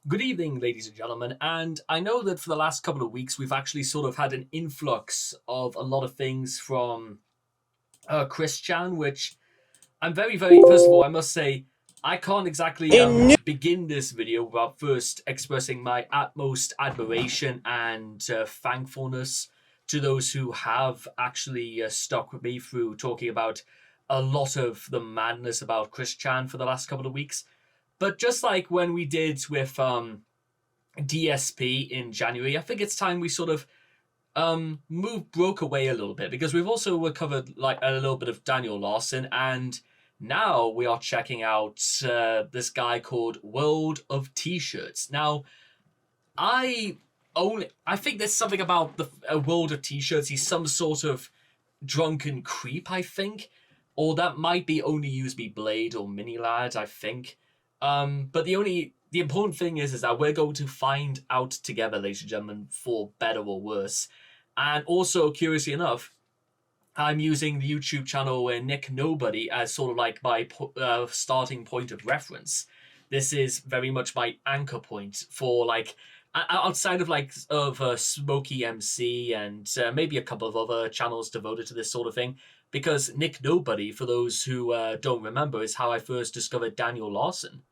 Good evening, ladies and gentlemen. And I know that for the last couple of weeks, we've actually sort of had an influx of a lot of things from Chris Chan, which I'm first of all, I must say, I can't exactly begin this video without first expressing my utmost admiration and thankfulness to those who have actually stuck with me through talking about a lot of the madness about Chris Chan for the last couple of weeks. But just like when we did with DSP in January, I think it's time we sort of broke away a little bit because we've also recovered like a little bit of Daniel Larson, and now we are checking out this guy called World of T-Shirts. Now, I think there's something about the World of T-Shirts. He's some sort of drunken creep, I think, or that might be only USB Blade or Mini Lad, I think. But the important thing is that we're going to find out together, ladies and gentlemen, for better or worse. And also, curiously enough, I'm using the YouTube channel Nick Nobody as sort of like my starting point of reference. This is very much my anchor point for like outside of Smokey MC and maybe a couple of other channels devoted to this sort of thing. Because Nick Nobody, for those who don't remember, is how I first discovered Daniel Larson.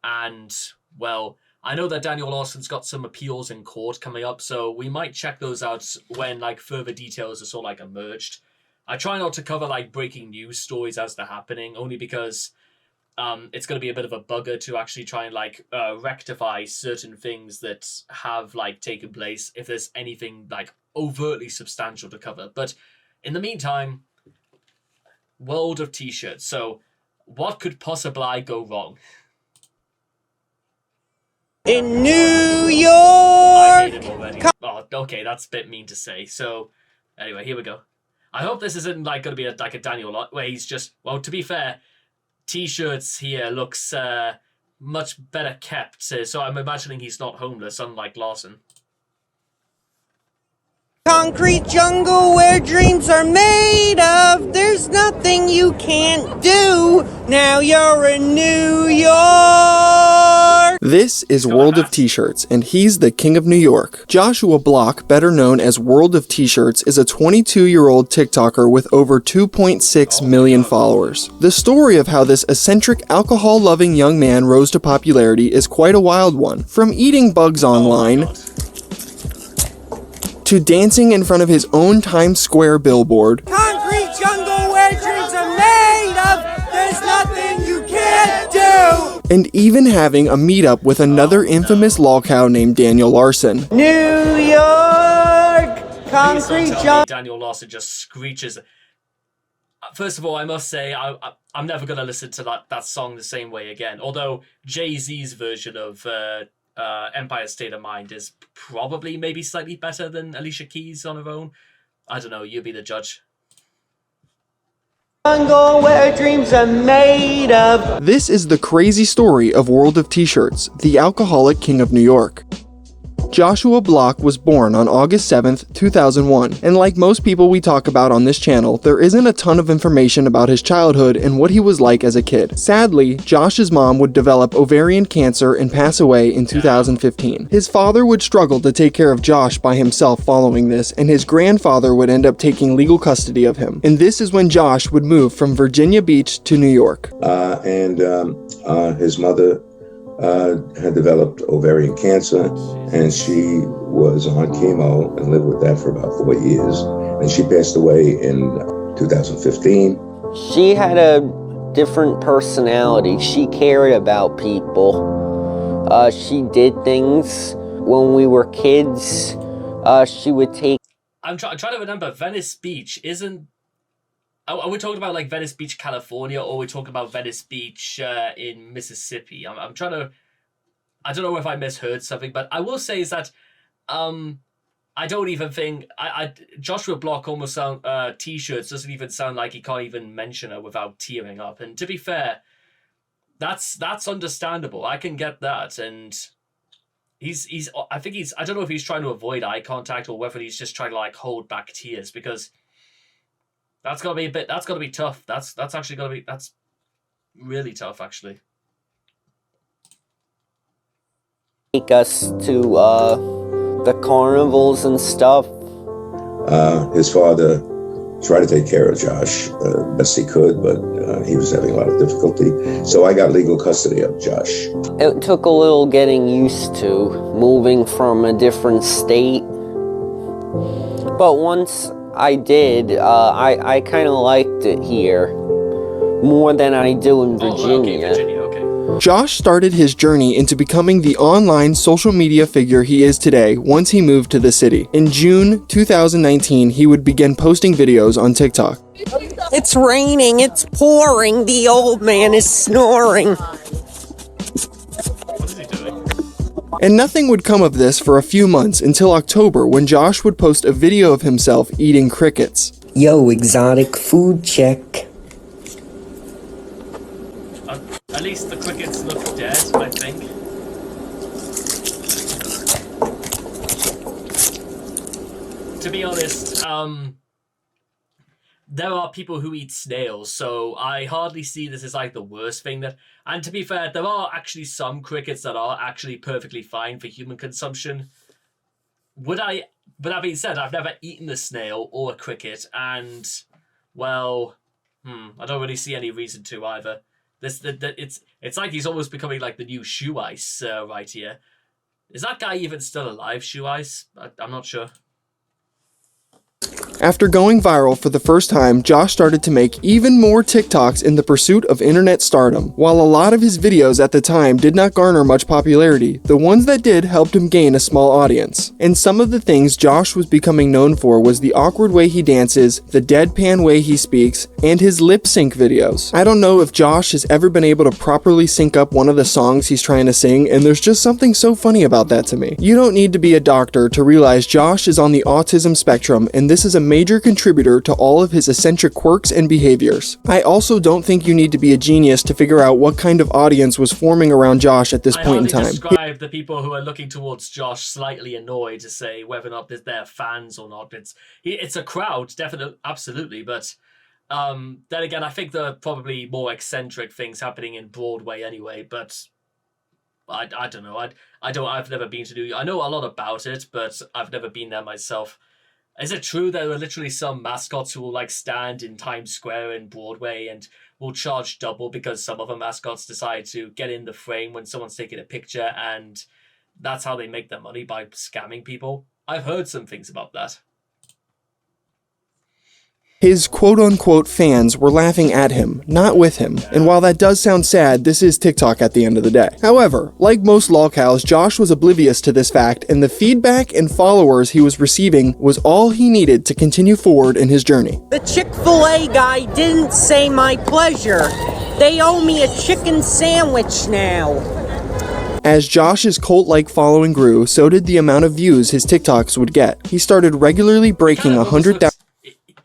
And, well, I know that Daniel Larson's got some appeals in court coming up, so we might check those out when, like, further details are sort of, like, emerged. I try not to cover, like, breaking news stories as they're happening, only because it's going to be a bit of a bugger to actually try and, like, rectify certain things that have, like, taken place if there's anything, like, overtly substantial to cover. But in the meantime, World of T-Shirts. So, what could possibly go wrong? In New York! I hate him already. Oh, okay, that's a bit mean to say. So, anyway, here we go. I hope this isn't like going to be a Daniel lot where he's just, well, to be fair, T-Shirts here looks much better kept. So I'm imagining he's not homeless, unlike Larson. Concrete jungle where dreams are made of. There's nothing you can't do. Now you're in New York. This is World of T-Shirts, and he's the king of New York. Joshua Block, better known as World of T-Shirts, is a 22-year-old TikToker with over 2.6 million followers. The story of how this eccentric, alcohol-loving young man rose to popularity is quite a wild one. From eating bugs online to dancing in front of his own Times Square billboard, Concrete jungle where dreams are made of. There's nothing you can't do. and even having a meetup with another infamous lolcow named Daniel Larson. New York! Concrete jungle. Daniel Larson just screeches. First of all, I must say, I'm never going to listen to that song the same way again. Although Jay-Z's version of Empire State of Mind is probably maybe slightly better than Alicia Keys on her own. I don't know, you be the judge. Jungle where dreams are made of. This is the crazy story of World of T-Shirts, the alcoholic king of New York. Joshua Block was born on August 7th, 2001, and like most people we talk about on this channel, there isn't a ton of information about his childhood and what he was like as a kid. Sadly, Josh's mom would develop ovarian cancer and pass away in 2015. His father would struggle to take care of Josh by himself following this, and his grandfather would end up taking legal custody of him. And this is when Josh would move from Virginia Beach to New York. His mother had developed ovarian cancer, and she was on chemo and lived with that for about 4 years. And she passed away in 2015. She had a different personality. She cared about people. She did things when we were kids. She would take... I'm trying to remember, Venice Beach isn't... Are we talking about like Venice Beach, California, or are we talking about Venice Beach in Mississippi? I'm trying to... I don't know if I misheard something, but I will say is that I don't even think... Joshua Block almost sound... T-shirts doesn't even sound like he can't even mention her without tearing up. And to be fair, that's understandable. I can get that. And he's... I think he's... I don't know if he's trying to avoid eye contact or whether he's just trying to like hold back tears, because... That's gotta be a bit. That's gotta be tough. That's actually gotta be. That's really tough, actually. Take us to the carnivals and stuff. His father tried to take care of Josh best he could, but he was having a lot of difficulty. So I got legal custody of Josh. It took a little getting used to, moving from a different state. But once I did, I kind of liked it here more than I do in Virginia. Oh, okay, Virginia, okay. Josh started his journey into becoming the online social media figure he is today once he moved to the city. In June 2019, he would begin posting videos on TikTok. It's raining, it's pouring, the old man is snoring. What is he doing? And nothing would come of this for a few months until October, when Josh would post a video of himself eating crickets. Yo, exotic food check. At least the crickets look dead, I think. To be honest, there are people who eat snails, so I hardly see this as like the worst thing that. And to be fair, there are actually some crickets that are actually perfectly fine for human consumption. But that being said, I've never eaten a snail or a cricket, and well, I don't really see any reason to either. It's like he's almost becoming like the new Shoe Ice right here. Is that guy even still alive, Shoe Ice? I'm not sure. After going viral for the first time, Josh started to make even more TikToks in the pursuit of internet stardom. While a lot of his videos at the time did not garner much popularity, the ones that did helped him gain a small audience. And some of the things Josh was becoming known for was the awkward way he dances, the deadpan way he speaks, and his lip sync videos. I don't know if Josh has ever been able to properly sync up one of the songs he's trying to sing, and there's just something so funny about that to me. You don't need to be a doctor to realize Josh is on the autism spectrum, and this is a major contributor to all of his eccentric quirks and behaviors. I also don't think you need to be a genius to figure out what kind of audience was forming around Josh at this point in time. I describe the people who are looking towards Josh slightly annoyed to say whether or not they're fans or not. It's a crowd, definitely, absolutely, but then again, I think there are probably more eccentric things happening in Broadway anyway, but I don't know. I've never been to New York. I know a lot about it, but I've never been there myself. Is it true there are literally some mascots who will like stand in Times Square and Broadway and will charge double because some other mascots decide to get in the frame when someone's taking a picture, and that's how they make their money, by scamming people? I've heard some things about that. His quote-unquote fans were laughing at him, not with him, and while that does sound sad, this is TikTok at the end of the day. However, like most lolcows, Josh was oblivious to this fact, and the feedback and followers he was receiving was all he needed to continue forward in his journey. The Chick-fil-A guy didn't say my pleasure. They owe me a chicken sandwich now. As Josh's cult-like following grew, so did the amount of views his TikToks would get. He started regularly breaking 100,000.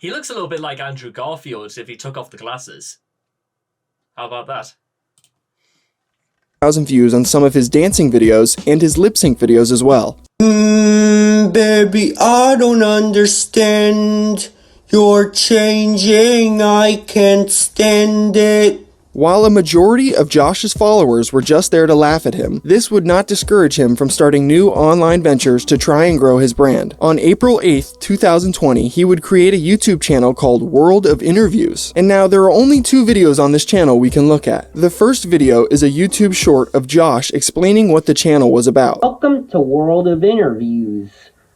He looks a little bit like Andrew Garfield if he took off the glasses. How about that? Views on some of his dancing videos and his lip sync videos as well. Baby, I don't understand. You're changing, I can't stand it. While a majority of Josh's followers were just there to laugh at him, this would not discourage him from starting new online ventures to try and grow his brand. On April 8th, 2020, he would create a YouTube channel called World of Interviews. And now there are only 2 videos on this channel we can look at. The first video is a YouTube short of Josh explaining what the channel was about. Welcome to World of Interviews,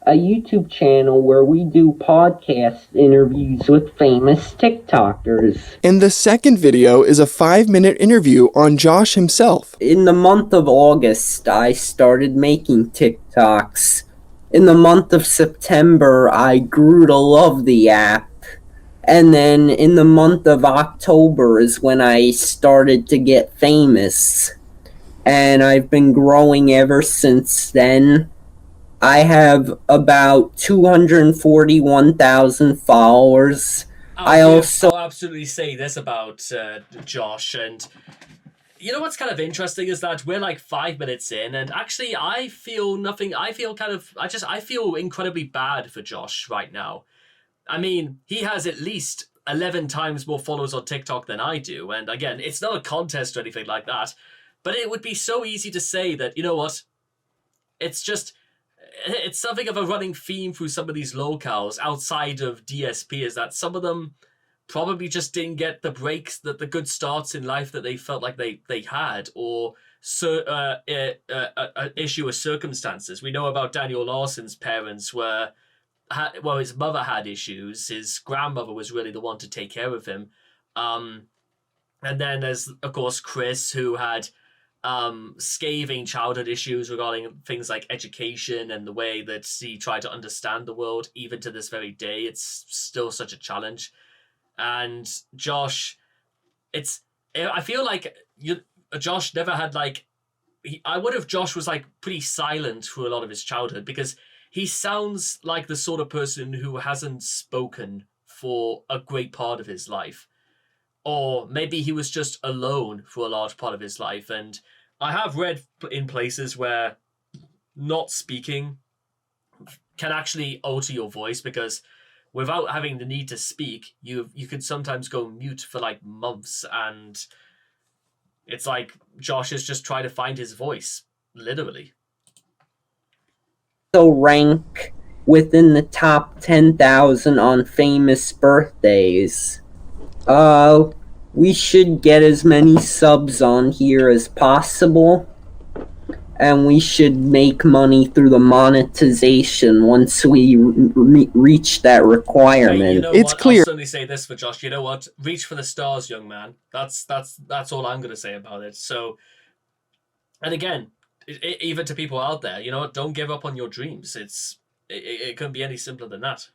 a YouTube channel where we do podcast interviews with famous TikTokers. And the second video is a 5-minute interview on Josh himself. In the month of August, I started making TikToks. In the month of September, I grew to love the app. And then in the month of October is when I started to get famous. And I've been growing ever since then. I have about 241,000 followers. I'll absolutely say this about Josh, and you know what's kind of interesting is that we're like 5 minutes in, and actually I feel incredibly bad for Josh right now. I mean, he has at least 11 times more followers on TikTok than I do, and again, it's not a contest or anything like that, but it would be so easy to say that, you know what, it's just, it's something of a running theme through some of these locales outside of DSP, is that some of them probably just didn't get the breaks, that the good starts in life that they felt like they had, or issue with circumstances. We know about Daniel Larson's parents where, well, his mother had issues. His grandmother was really the one to take care of him. And then there's, of course, Chris, who had scathing childhood issues regarding things like education and the way that he tried to understand the world. Even to this very day, it's still such a challenge. And Josh, I feel like Josh never had like, I would have Josh was like pretty silent through a lot of his childhood, because he sounds like the sort of person who hasn't spoken for a great part of his life. Or maybe he was just alone for a large part of his life. And I have read in places where not speaking can actually alter your voice, because without having the need to speak, you could sometimes go mute for like months, and it's like Josh is just trying to find his voice, literally. So rank within the top 10,000 on famous birthdays. We should get as many subs on here as possible, and we should make money through the monetization once we reach that requirement. Hey, you know It's what? clear. I'll certainly say this for Josh. You know what? Reach for the stars, young man. That's all I'm going to say about it. So, and again, even to people out there, you know what? Don't give up on your dreams. It couldn't be any simpler than that.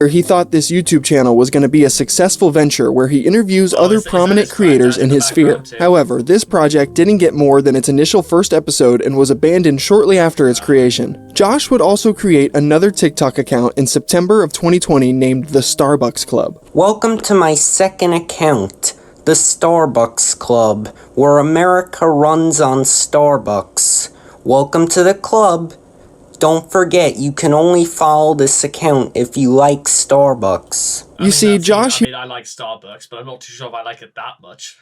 He thought this YouTube channel was going to be a successful venture where he interviews other is that prominent his creators franchise in in his the sphere. background too? However, this project didn't get more than its initial first episode and was abandoned shortly after its creation. Josh would also create another TikTok account in September of 2020 named the Starbucks Club. Welcome to my second account, the Starbucks Club, where America runs on Starbucks. Welcome to the club. Don't forget, you can only follow this account if you like Starbucks. You see, Josh I like Starbucks, but I'm not too sure if I like it that much.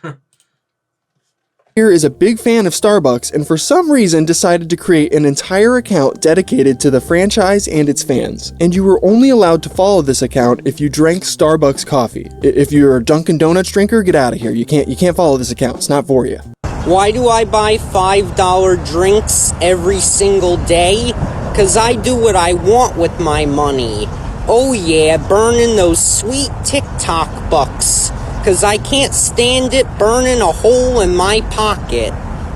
here is a big fan of Starbucks and for some reason decided to create an entire account dedicated to the franchise and its fans. And you were only allowed to follow this account if you drank Starbucks coffee. If you're a Dunkin' Donuts drinker, get out of here. You can't follow this account. It's not for you. Why do I buy $5 drinks every single day? 'Cause I do what I want with my money. Oh yeah, burning those sweet TikTok bucks. 'Cause I can't stand it burning a hole in my pocket.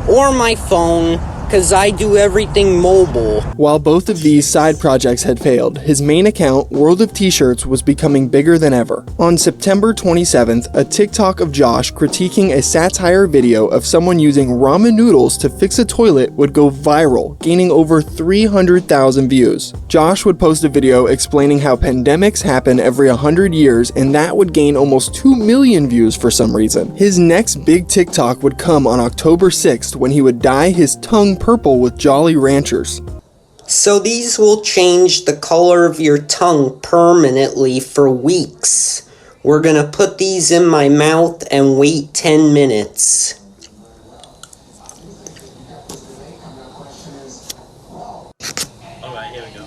Or my phone, 'cause I do everything mobile. While both of these side projects had failed, his main account, World of T-Shirts, was becoming bigger than ever. On September 27th, a TikTok of Josh critiquing a satire video of someone using ramen noodles to fix a toilet would go viral, gaining over 300,000 views. Josh would post a video explaining how pandemics happen every 100 years, and that would gain almost 2 million views for some reason. His next big TikTok would come on October 6th when he would dye his tongue purple with Jolly Ranchers. So these will change the color of your tongue permanently for weeks. We're gonna put these in my mouth and wait 10 minutes. Alright, here we go.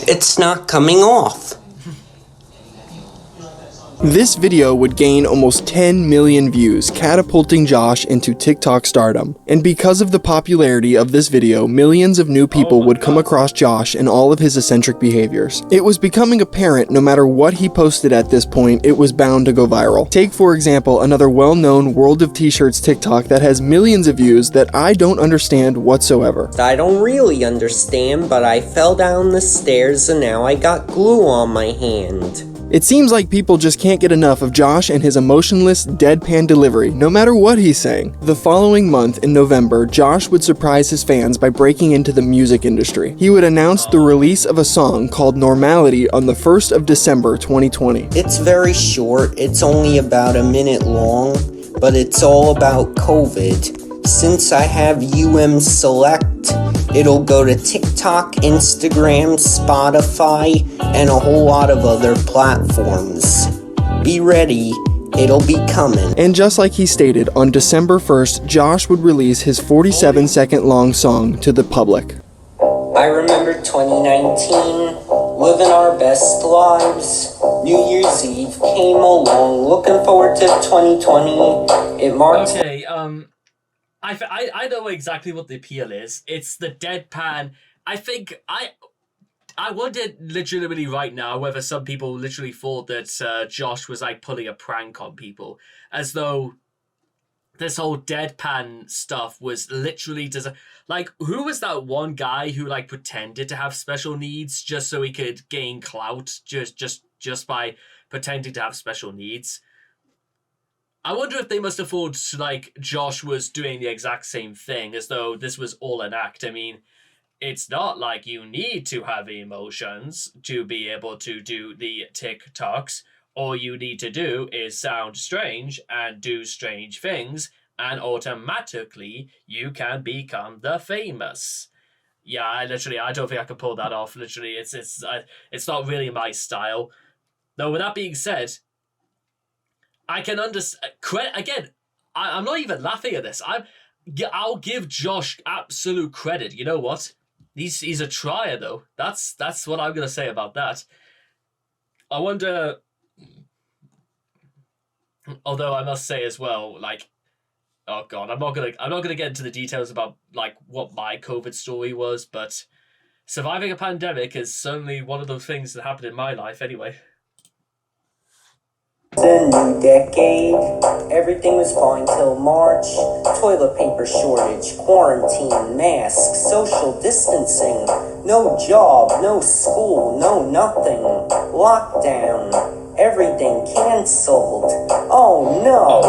It's not coming off. This video would gain almost 10 million views, catapulting Josh into TikTok stardom. And because of the popularity of this video, millions of new people would come across Josh and all of his eccentric behaviors. It was becoming apparent no matter what he posted at this point, it was bound to go viral. Take, for example, another well-known World of T-Shirts TikTok that has millions of views that I don't understand whatsoever. I don't really understand, but I fell down the stairs and now I got glue on my hand. It seems like people just can't get enough of Josh and his emotionless, deadpan delivery, no matter what he's saying. The following month, in November, Josh would surprise his fans by breaking into the music industry. He would announce the release of a song called Normality on the 1st of December 2020. It's very short, it's only about a minute long, but it's all about COVID. Since I have Select, it'll go to TikTok, Instagram, Spotify, and a whole lot of other platforms. Be ready, it'll be coming. And just like he stated, on December 1st, Josh would release his 47-second long song to the public. I remember 2019, living our best lives. New Year's Eve came along, looking forward to 2020. It marks... Okay, I know exactly what the appeal is. It's the deadpan. I think I wonder literally right now whether some people literally thought that Josh was like pulling a prank on people, as though this whole deadpan stuff was literally like, who was that one guy who like pretended to have special needs just so he could gain clout just by pretending to have special needs? I wonder if they must have thought like Josh was doing the exact same thing, as though this was all an act. I mean, it's not like you need to have emotions to be able to do the TikToks. All you need to do is sound strange and do strange things, and automatically you can become the famous. Yeah, I don't think I can pull that off. Literally, it's not really my style. Though, with that being said, I can understand. Again, I'm not even laughing at this. I'll give Josh absolute credit. You know what? He's a trier, though. That's what I'm gonna say about that. I wonder. Although I must say as well, like, oh god, I'm not gonna get into the details about like what my COVID story was, but surviving a pandemic is certainly one of those things that happened in my life anyway. The new decade, everything was fine till March. Toilet paper shortage, quarantine, masks, social distancing, no job, no school, no nothing, lockdown. Everything cancelled. Oh no.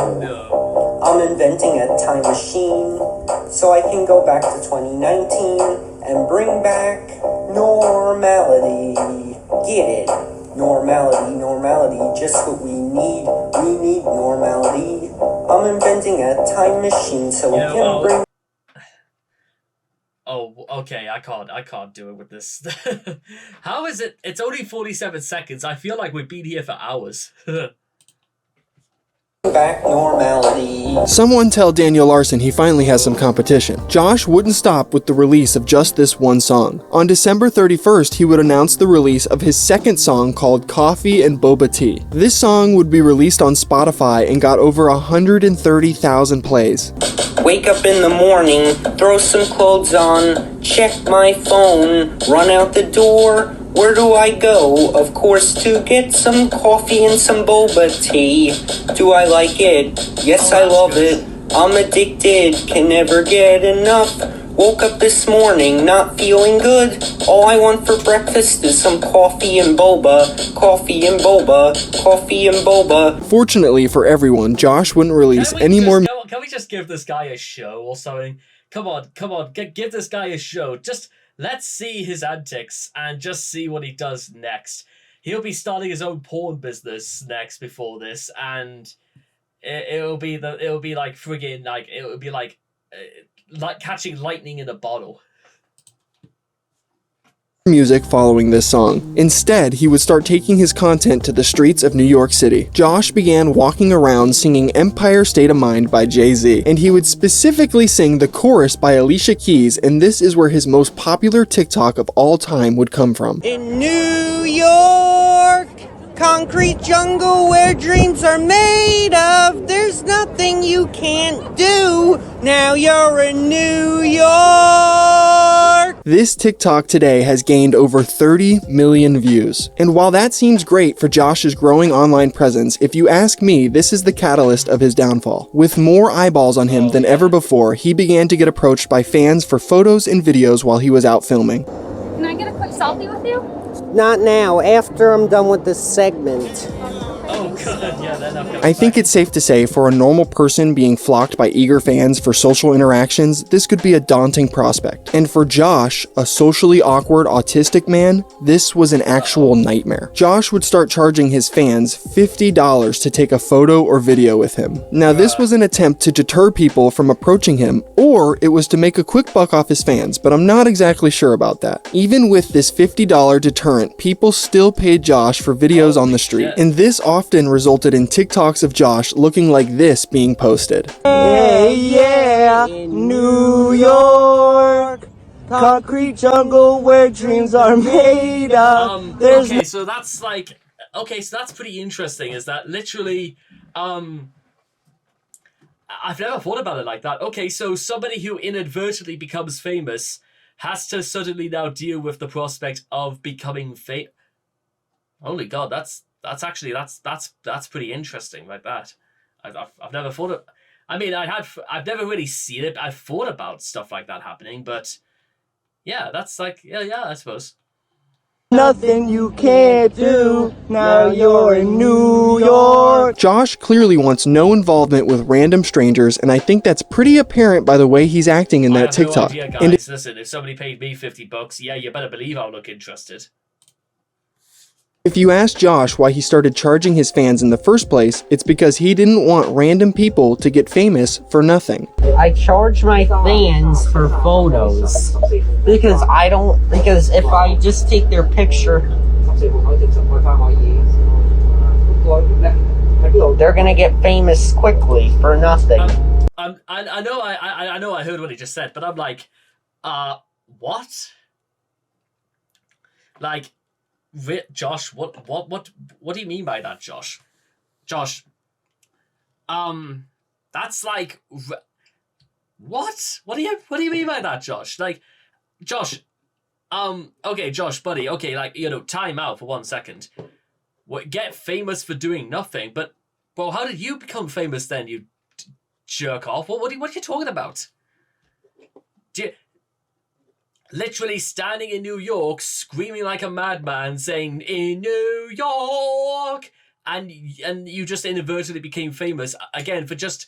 I'm inventing a time machine so I can go back to 2019 and bring back normality. Get it? Normality, just what we need. We need normality. I'm inventing a time machine so we can bring... Oh, okay, I can't do it with this. How is it? It's only 47 seconds. I feel like we've been here for hours. Back normality. Someone tell Daniel Larson he finally has some competition. Josh wouldn't stop with the release of just this one song. On December 31st, he would announce the release of his second song called Coffee and Boba Tea. This song would be released on Spotify and got over 130,000 plays. Wake up in the morning, throw some clothes on, check my phone, run out the door. Where do I go? Of course, to get some coffee and some boba tea. Do I like it? Yes, I love it. I'm addicted, can never get enough. Woke up this morning, not feeling good. All I want for breakfast is some coffee and boba. Coffee and boba. Coffee and boba. Fortunately for everyone, Josh wouldn't release any more... Can we just give this guy a show or something? Come on, give this guy a show. Just... let's see his antics and just see what he does next. He'll be starting his own porn business next before this, and it'll be like friggin' like it'll be like catching lightning in a bottle. Music following this song. Instead, he would start taking his content to the streets of New York City. Josh began walking around singing Empire State of Mind by Jay-Z, and he would specifically sing the chorus by Alicia Keys, and this is where his most popular TikTok of all time would come from. In New York, concrete jungle where dreams are made of, there's nothing you can't do, now you're in New York. This TikTok today has gained over 30 million views. And while that seems great for Josh's growing online presence, if you ask me, this is the catalyst of his downfall. With more eyeballs on him than ever before, he began to get approached by fans for photos and videos while he was out filming. Can I get a quick selfie with you? Not now, after I'm done with this segment. Oh god, yeah, they're not gonna I think it's safe to say for a normal person being flocked by eager fans for social interactions, this could be a daunting prospect. And for Josh, a socially awkward autistic man, this was an actual nightmare. Josh would start charging his fans $50 to take a photo or video with him. Now this was an attempt to deter people from approaching him, or it was to make a quick buck off his fans, but I'm not exactly sure about that. Even with this $50 deterrent, people still paid Josh for videos on the street, and this often resulted in TikTok TikToks of Josh looking like this being posted. Hey, yeah, New York, concrete jungle where dreams are made of. There's okay, so that's like, okay, so that's pretty interesting. Is that literally, I've never thought about it like that. Okay, so somebody who inadvertently becomes famous has to suddenly now deal with the prospect of becoming famous. Holy God, that's pretty interesting, like that. I've never thought of. I mean, I've never really seen it. I've thought about stuff like that happening, but yeah, that's like yeah, I suppose. nothing you can't do. Now you're in New York. Josh clearly wants no involvement with random strangers, and I think that's pretty apparent by the way he's acting in that I have TikTok. No idea, And guys. Listen, if somebody paid me $50, yeah, you better believe I'll look interested. if you ask Josh why he started charging his fans in the first place, it's because he didn't want random people to get famous for nothing. I charge my fans for photos because if I just take their picture, they're gonna get famous quickly for nothing. I know I heard what he just said, but I'm like, what? Like, Josh, what do you mean by that, Josh? Josh, that's like, what? What do you mean by that, Josh? Like, Josh, okay, Josh, buddy, okay, like, time out for 1 second. What, get famous for doing nothing, but, well, how did you become famous then, you jerk off? What are you talking about? Literally standing in New York, screaming like a madman, saying, "In New York!" And you just inadvertently became famous, again, for just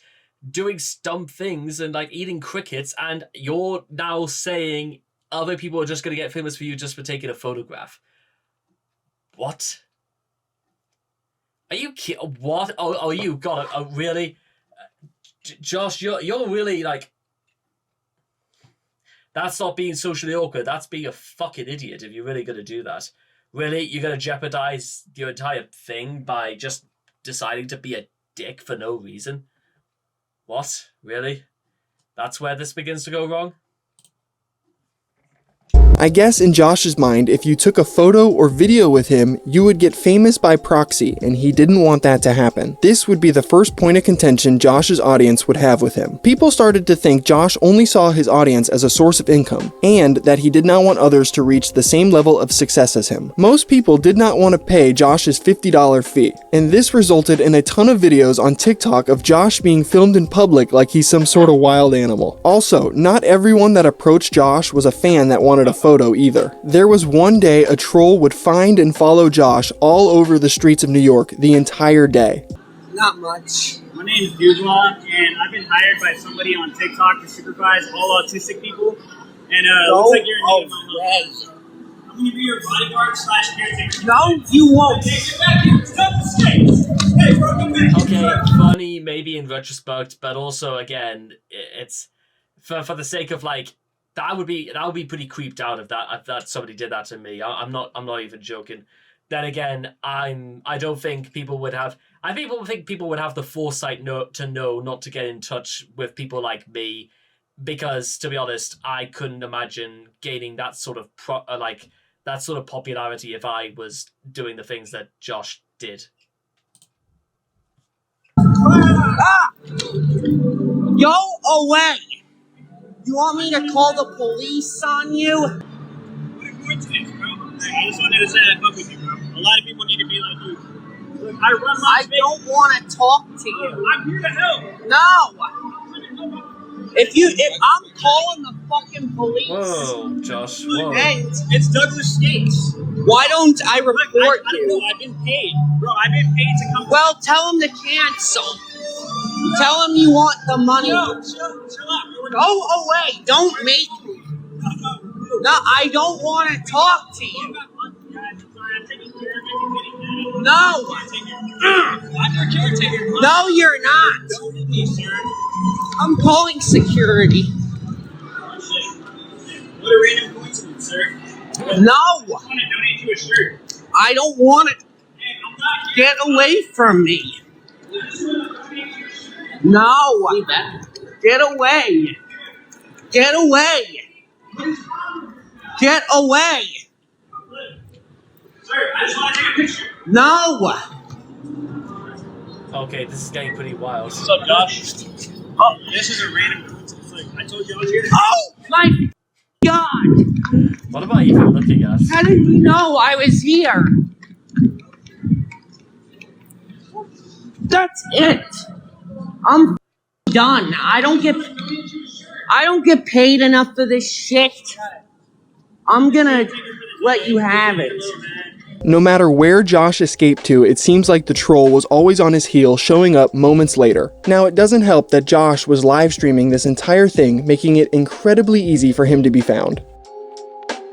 doing dumb things and, like, eating crickets, and you're now saying other people are just going to get famous for you just for taking a photograph. What? Are you kidding? What? Oh, you got it. Oh, really? Josh, you're really, like... That's not being socially awkward. That's being a fucking idiot if you're really going to do that. Really? You're going to jeopardize your entire thing by just deciding to be a dick for no reason? What? Really? That's where this begins to go wrong? I guess in Josh's mind, if you took a photo or video with him, you would get famous by proxy, and he didn't want that to happen. This would be the first point of contention Josh's audience would have with him. People started to think Josh only saw his audience as a source of income, and that he did not want others to reach the same level of success as him. Most people did not want to pay Josh's $50 fee, and this resulted in a ton of videos on TikTok of Josh being filmed in public like he's some sort of wild animal. Also, not everyone that approached Josh was a fan that wanted a photo either. There was one day a troll would find and follow Josh all over the streets of New York the entire day. Not much. My name is Duglaw, and I've been hired by somebody on TikTok to supervise all autistic people. And looks like you're in need of my help. I'm going to be your bodyguard / caretaker. No, you won't. Okay, funny maybe in retrospect, but also, again, it's for the sake of, like, that would be pretty creeped out if that somebody did that to me. I'm not even joking. Then again, I don't think people would have. I think people would have the foresight to know not to get in touch with people like me, because to be honest, I couldn't imagine gaining that sort of popularity if I was doing the things that Josh did. Go away! You want me to call the police on you? What a coincidence, bro. I just wanted to say I fuck with you, bro. A lot of people need to be like you. Look, I run my space. Don't want to talk to you. I'm here to help. No! If I'm calling the fucking police, Whoa, Josh. Whoa. and It's Douglas States. why don't I report I don't you? know. I've been paid. Bro, I've been paid to come. Well, tell him to cancel. Tell him you want the money. Chill out. Go away. Don't make me. No, I don't want to talk to you. No. I'm your caretaker. No, you're not. Don't hit me, sir. I'm calling security. Oh, shit. What a random coincidence, sir. No. I want to donate you a shirt. I don't want it. Hey, I'm not here. Get away from me. No! Get away! Get away! Get away! Sir, I just want to take a picture. No! Okay, this is getting pretty wild. What's up, Josh? Oh, this is a random coincidence. Like, I told you I was here. Oh my God! What am I even looking at? How did you know I was here? That's it. I'm done. I don't get paid enough for this shit. I'm gonna let you have it. No matter where Josh escaped to, it seems like the troll was always on his heel, showing up moments later. Now, it doesn't help that Josh was live streaming this entire thing, making it incredibly easy for him to be found.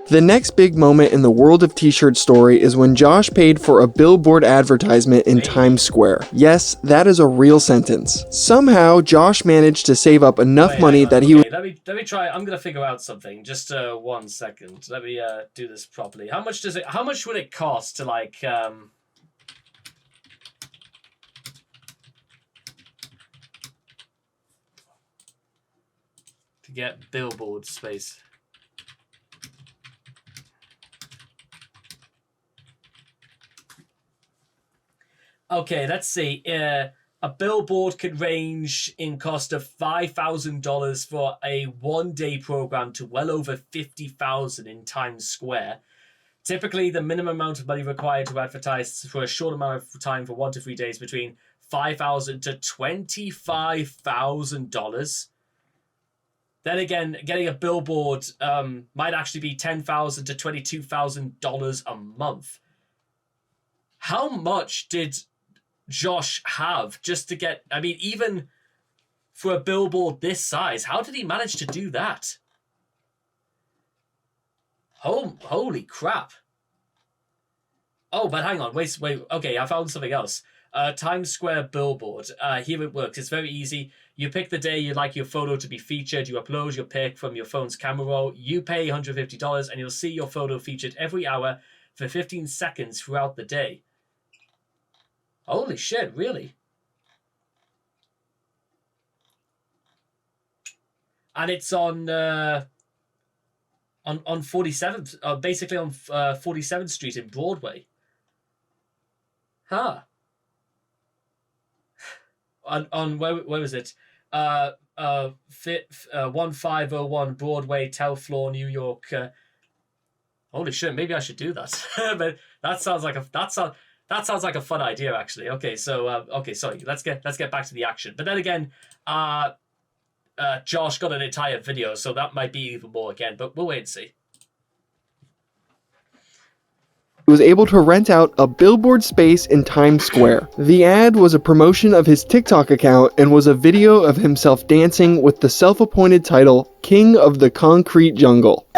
The next big moment in the World of T-Shirt story is when Josh paid for a billboard advertisement in Times Square. Yes, that is a real sentence. Somehow, Josh managed to save up enough money that he would. Let me try. I'm gonna figure out something. Just 1 second. Let me do this properly. How much would it cost to like to get billboard space? Okay, let's see. A billboard could range in cost of $5,000 for a one-day program to well over $50,000 in Times Square. Typically, the minimum amount of money required to advertise for a short amount of time for 1 to 3 days between $5,000 to $25,000. Then again, getting a billboard might actually be $10,000 to $22,000 a month. How much did Josh have just to get, I mean, even for a billboard this size, how did he manage to do that? Holy crap. Oh, but hang on, wait, okay, I found something else. Times Square billboard, here it works. It's very easy. You pick the day you'd like your photo to be featured, you upload your pic from your phone's camera roll, you pay $150, and you'll see your photo featured every hour for 15 seconds throughout the day. Holy shit, really? And it's on 47th, basically on 47th Street in Broadway. Huh. On where was it? 1501 Broadway, Telfloor, New York. Holy shit, maybe I should do that. But that sounds like a a fun idea, actually. Okay, so okay, sorry. Let's get back to the action. But then again, Josh got an entire video, so that might be even more again. But we'll wait and see. He was able to rent out a billboard space in Times Square. The ad was a promotion of his TikTok account and was a video of himself dancing with the self-appointed title King of the Concrete Jungle.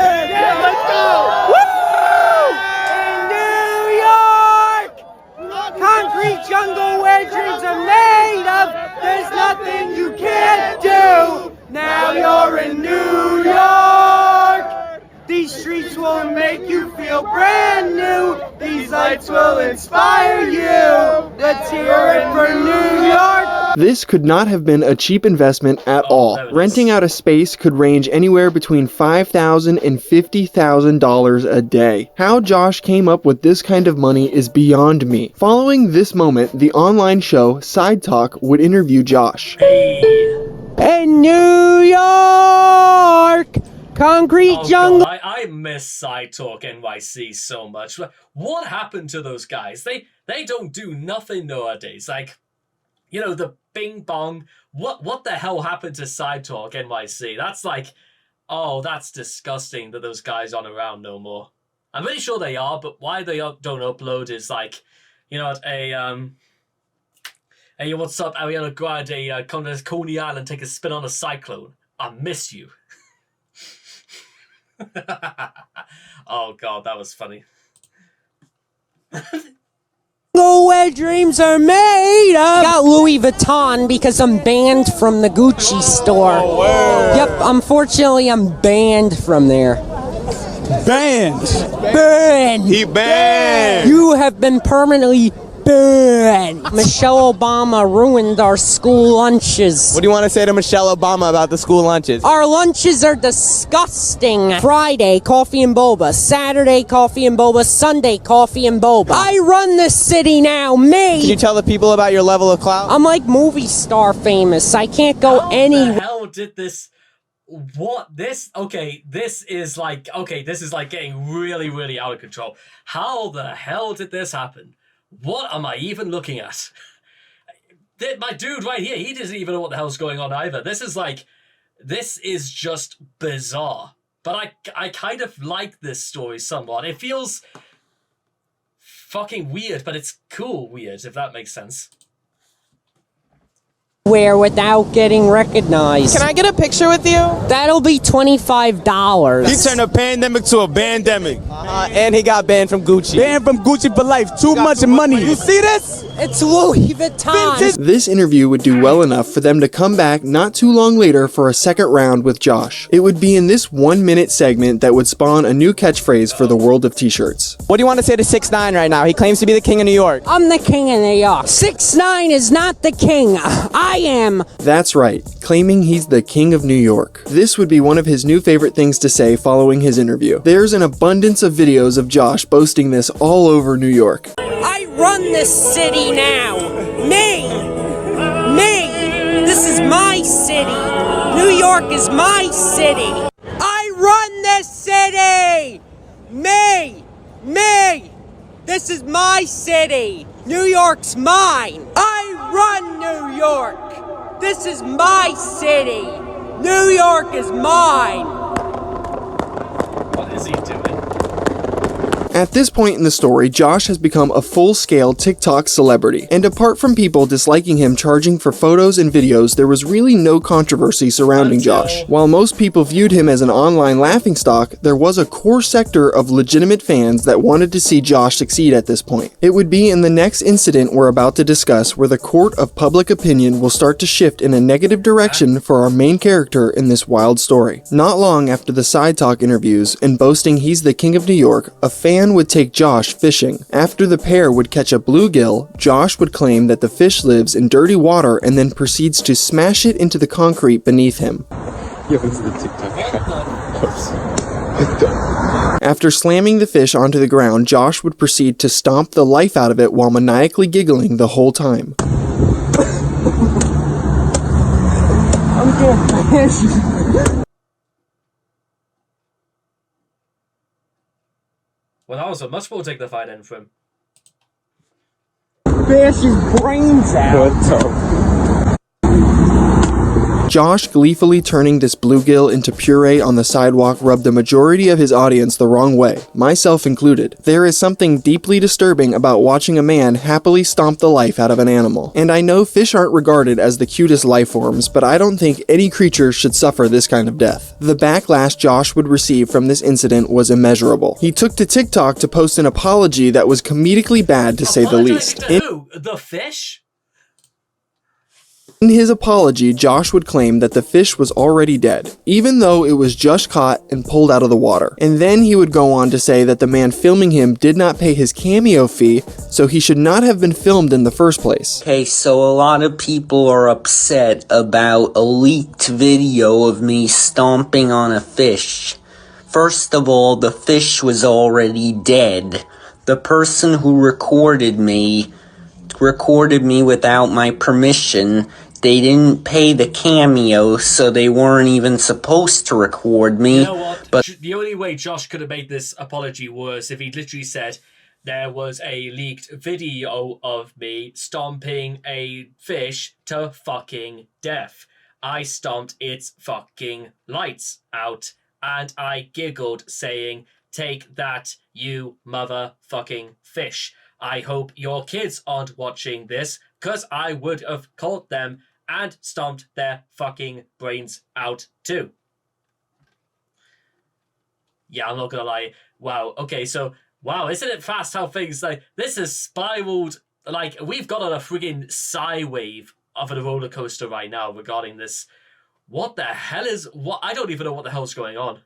Jungle where dreams are made of. There's nothing you can't do. Now you're in New York. These streets will make you feel brand new. These lights will inspire you. Let's hear it for New York. This could not have been a cheap investment at all. Renting out a space could range anywhere between $5,000 and $50,000 a day. How Josh came up with this kind of money is beyond me. Following this moment, the online show Side Talk would interview Josh. In New York, concrete jungle. God, I miss Side Talk NYC so much. What happened to those guys? They don't do nothing nowadays. Like, you know, the Bing Bong. What the hell happened to Side Talk NYC? That's like, oh, that's disgusting that those guys aren't around no more. I'm pretty sure they are, but why they don't upload is like, you know, hey, what's up, Ariana Grande? Come to Coney Island, take a spin on a cyclone. I miss you. Oh God, that was funny. Go where dreams are made of. Got Louis Vuitton because I'm banned from the Gucci store. Oh, yep, unfortunately I'm banned from there. Banned. Banned. He banned. You have been permanently bad. Michelle Obama ruined our school lunches. What do you want to say to Michelle Obama about the school lunches? Our lunches are disgusting. Friday, coffee and boba. Saturday, coffee and boba. Sunday, coffee and boba. I run this city now, me. Can you tell the people about your level of clout? I'm like movie star famous. I can't go How anywhere. the hell did this? What this? Okay, this is like getting really, really out of control. How the hell did this happen? What am I even looking at? My dude right here, he doesn't even know what the hell's going on either. This is just bizarre. But I kind of like this story somewhat. It feels fucking weird, but it's cool weird, if that makes sense. Without getting recognized. Can I get a picture with you? That'll be $25. He turned a pandemic to a bandemic. And he got banned from Gucci. Banned from Gucci for life. Too much money. You see this? It's Louis Vuitton. This interview would do well enough for them to come back not too long later for a second round with Josh. It would be in this 1-minute segment that would spawn a new catchphrase for the world of t-shirts. What do you want to say to 6ix9ine right now? He claims to be the king of New York. I'm the king of New York. 6ix9ine is not the king. I am. That's right, claiming he's the king of New York. This would be one of his new favorite things to say following his interview. There's an abundance of videos of Josh boasting this all over New York. I run this city now. Me. This is my city. New York is my city. I run this city. Me. This is my city. New York's mine. I run New York. This is my city. New York is mine. What is he doing? At this point in the story, Josh has become a full-scale TikTok celebrity, and apart from people disliking him charging for photos and videos, there was really no controversy surrounding Josh. While most people viewed him as an online laughingstock, there was a core sector of legitimate fans that wanted to see Josh succeed at this point. It would be in the next incident we're about to discuss where the court of public opinion will start to shift in a negative direction for our main character in this wild story. Not long after the Side Talk interviews and boasting he's the king of New York, a fan would take Josh fishing. After the pair would catch a bluegill, Josh would claim that the fish lives in dirty water and then proceeds to smash it into the concrete beneath him. After slamming the fish onto the ground, Josh would proceed to stomp the life out of it while maniacally giggling the whole time. Well, that was a much more dignified end for him. Bash his brains out. Josh gleefully turning this bluegill into puree on the sidewalk rubbed the majority of his audience the wrong way, myself included. There is something deeply disturbing about watching a man happily stomp the life out of an animal. And I know fish aren't regarded as the cutest life forms, but I don't think any creature should suffer this kind of death. The backlash Josh would receive from this incident was immeasurable. He took to TikTok to post an apology that was comedically bad to say the least. To who? The fish? In his apology, Josh would claim that the fish was already dead, even though it was just caught and pulled out of the water. And then he would go on to say that the man filming him did not pay his cameo fee, so he should not have been filmed in the first place. Okay, so a lot of people are upset about a leaked video of me stomping on a fish. First of all, the fish was already dead. The person who recorded me without my permission. They didn't pay the cameo, so they weren't even supposed to record me. You know what? But the only way Josh could have made this apology was if he literally said there was a leaked video of me stomping a fish to fucking death. I stomped its fucking lights out, and I giggled saying, "Take that, you motherfucking fish. I hope your kids aren't watching this, because I would have caught them and stomped their fucking brains out too." Yeah, I'm not gonna lie. Wow, okay, so, wow, isn't it fast how things, like, this has spiraled, like, we've got on a friggin' sigh wave of a roller coaster right now regarding this. What the hell is, what? I don't even know what the hell's going on.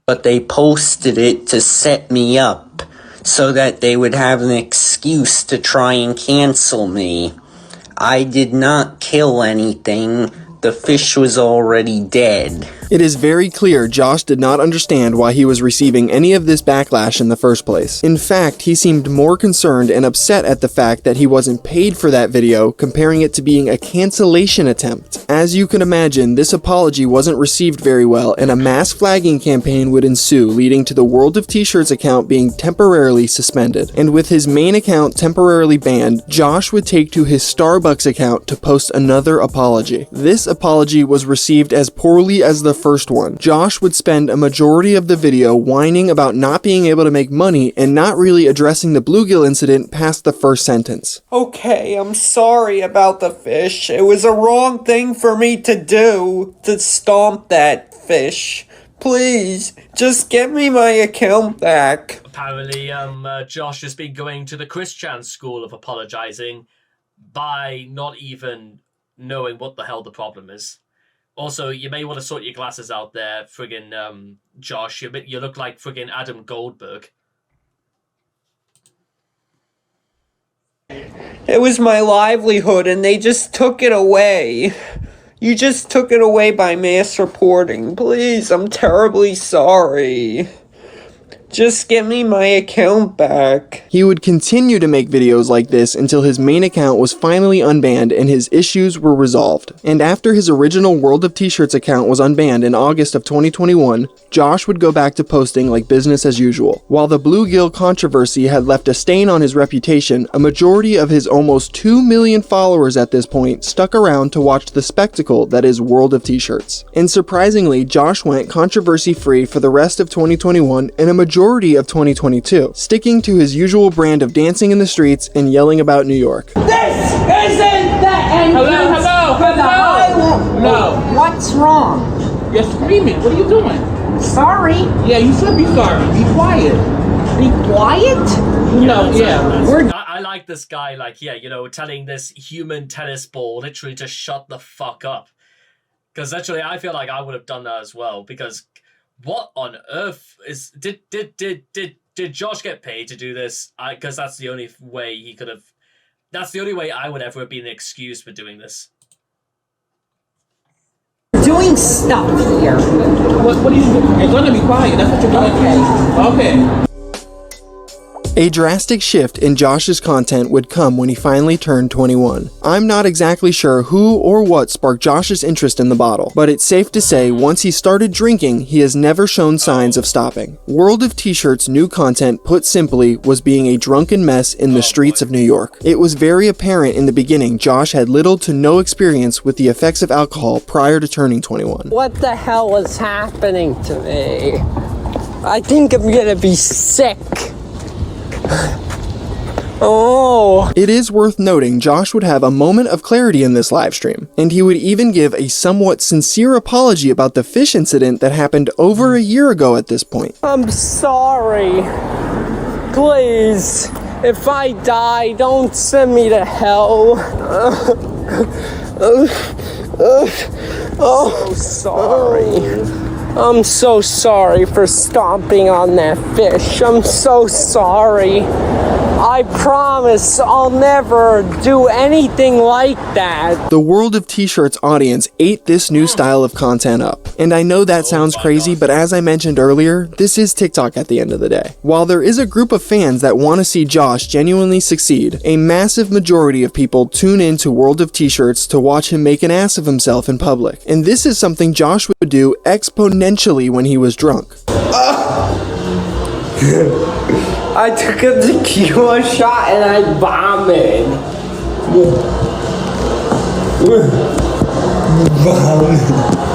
But they posted it to set me up, so that they would have an excuse to try and cancel me. I did not kill anything. The fish was already dead. It is very clear Josh did not understand why he was receiving any of this backlash in the first place. In fact, he seemed more concerned and upset at the fact that he wasn't paid for that video, comparing it to being a cancellation attempt. As you can imagine, this apology wasn't received very well, and a mass flagging campaign would ensue, leading to the World of T-Shirts account being temporarily suspended. And with his main account temporarily banned, Josh would take to his Starbucks account to post another apology. This apology was received as poorly as the first one. Josh would spend a majority of the video whining about not being able to make money and not really addressing the bluegill incident past the first sentence. Okay, I'm sorry about the fish. It was a wrong thing for me to do, to stomp that fish. Please, just get me my account back. Apparently, Josh has been going to the Chris Chan school of apologizing by not even knowing what the hell the problem is. Also, you may want to sort your glasses out there, friggin' Josh. You look like friggin' Adam Goldberg. It was my livelihood and they just took it away. You just took it away by mass reporting. Please, I'm terribly sorry. Just get me my account back. He would continue to make videos like this until his main account was finally unbanned and his issues were resolved. And after his original World of T-Shirts account was unbanned in August of 2021, Josh would go back to posting like business as usual. While the bluegill controversy had left a stain on his reputation, a majority of his almost 2 million followers at this point stuck around to watch the spectacle that is World of T-Shirts. And surprisingly, Josh went controversy-free for the rest of 2021 and a majority of 2022, sticking to his usual brand of dancing in the streets and yelling about New York. This isn't the end. Hello. No. What's wrong? You're screaming. What are you doing? Sorry. Yeah, you should be sorry. Be quiet. Be quiet? No, yeah. I like this guy, like, yeah, you know, telling this human tennis ball literally to shut the fuck up. Because literally, I feel like I would have done that as well. Because what on earth is did Josh get paid to do this? Because that's the only way he could have. That's the only way I would ever have been excused for doing this. Doing stuff here. What are you doing? You're gonna be quiet. That's what you're gonna do. Okay. A drastic shift in Josh's content would come when he finally turned 21. I'm not exactly sure who or what sparked Josh's interest in the bottle, but it's safe to say once he started drinking, he has never shown signs of stopping. World of T-Shirts' new content, put simply, was being a drunken mess in the streets of New York. It was very apparent in the beginning Josh had little to no experience with the effects of alcohol prior to turning 21. What the hell is happening to me? I think I'm gonna be sick. Oh. It is worth noting Josh would have a moment of clarity in this livestream, and he would even give a somewhat sincere apology about the fish incident that happened over a year ago at this point. I'm sorry. Please, if I die, don't send me to hell. Oh, sorry. I'm so sorry for stomping on that fish. I'm so sorry. I promise I'll never do anything like that. The World of T-Shirts audience ate this new style of content up. And I know that sounds crazy, but as I mentioned earlier, this is TikTok at the end of the day. While there is a group of fans that want to see Josh genuinely succeed, a massive majority of people tune in to World of T-Shirts to watch him make an ass of himself in public. And this is something Josh would do exponentially when he was drunk. I took a tequila shot and I vomited.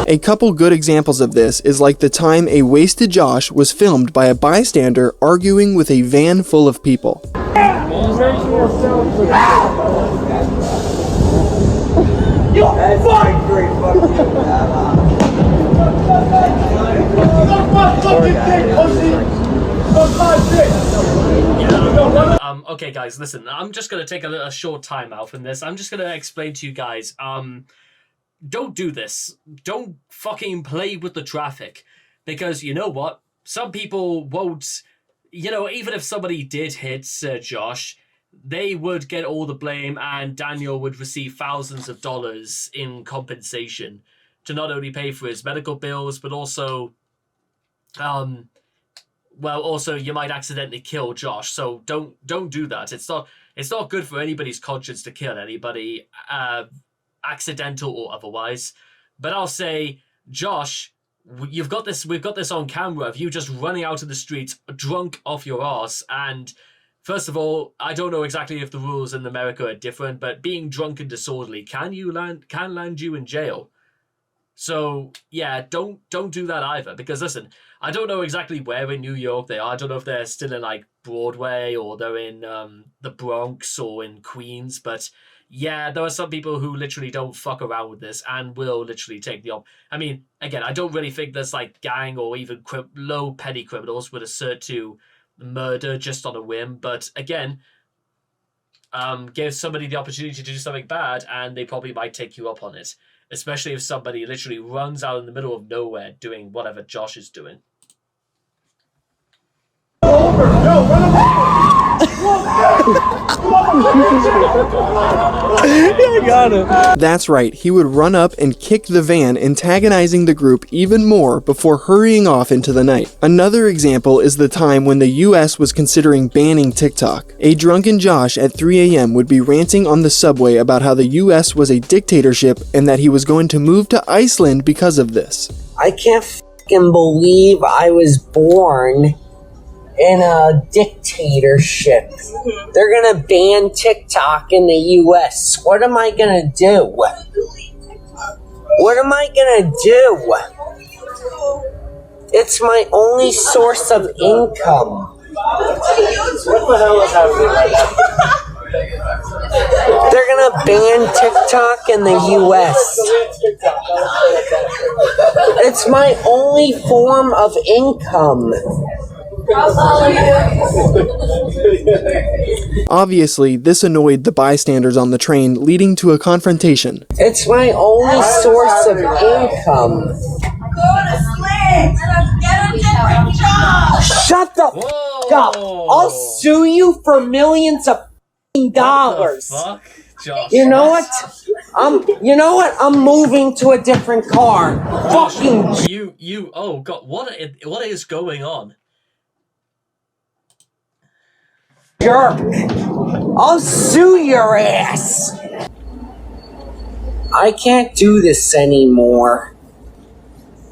A couple good examples of this is like the time a wasted Josh was filmed by a bystander arguing with a van full of people. Okay, guys, listen. I'm just gonna take a short time out from this. I'm just gonna explain to you guys. Don't do this. Don't fucking play with the traffic, because you know what? Some people won't even if somebody did hit Josh, they would get all the blame, and Daniel would receive thousands of dollars in compensation to not only pay for his medical bills, but also, also you might accidentally kill Josh. So don't do that. It's not good for anybody's conscience to kill anybody, accidental or otherwise. But I'll say, Josh, we've got this on camera of you just running out of the streets drunk off your ass. And first of all, I don't know exactly if the rules in America are different, but being drunk and disorderly can land you in jail. So yeah, don't do that either. Because listen, I don't know exactly where in New York they are. I don't know if they're still in like Broadway or they're in the Bronx or in Queens. But yeah, there are some people who literally don't fuck around with this and will literally take the I mean, again, I don't really think there's like gang or even low petty criminals would assert to murder just on a whim. But again, give somebody the opportunity to do something bad and they probably might take you up on it. Especially if somebody literally runs out in the middle of nowhere doing whatever Josh is doing. I got him. That's right, he would run up and kick the van, antagonizing the group even more before hurrying off into the night. Another example is the time when the US was considering banning TikTok. A drunken Josh at 3 a.m. would be ranting on the subway about how the US was a dictatorship and that he was going to move to Iceland because of this. I can't fucking believe I was born in a dictatorship. They're gonna ban TikTok in the US. What am I gonna do? What am I gonna do? It's my only source of income. What the hell is happening right now? They're gonna ban TikTok in the US. It's my only form of income. Obviously, this annoyed the bystanders on the train, leading to a confrontation. It's my only source of income. Go to sleep! Get a different job! Shut the f*** up! I'll sue you for millions of dollars. What the fuck, Josh? You know what? I'm moving to a different car. Fucking you. Oh God, what is going on? Jerk! I'll sue your ass! I can't do this anymore.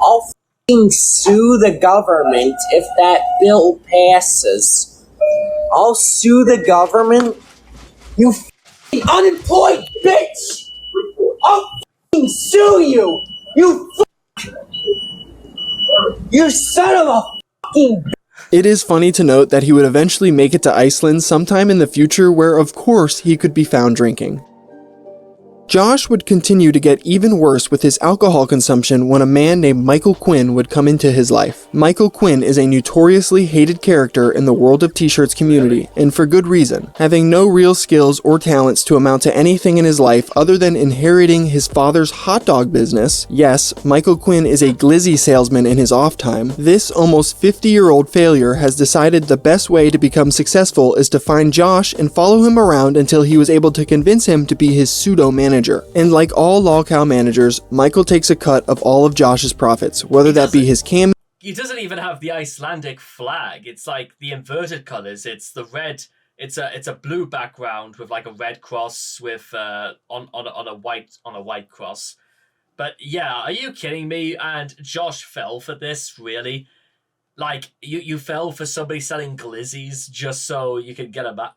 I'll f***ing sue the government if that bill passes. I'll sue the government. You f***ing unemployed bitch! I'll f***ing sue you! You son of a f***ing bitch! It is funny to note that he would eventually make it to Iceland sometime in the future where of course he could be found drinking. Josh would continue to get even worse with his alcohol consumption when a man named Michael Quinn would come into his life. Michael Quinn is a notoriously hated character in the World of T-Shirts community, and for good reason. Having no real skills or talents to amount to anything in his life other than inheriting his father's hot dog business, yes, Michael Quinn is a glizzy salesman in his off time, this almost 50-year-old failure has decided the best way to become successful is to find Josh and follow him around until he was able to convince him to be his pseudo-manager. And like all lolcow managers, Michael takes a cut of all of Josh's profits, whether that be his cam. He doesn't even have the Icelandic flag. It's like the inverted colors. It's the red. It's a blue background with like a red cross with on a white cross. But yeah, are you kidding me? And Josh fell for this, really? Like you fell for somebody selling glizzies just so you could get a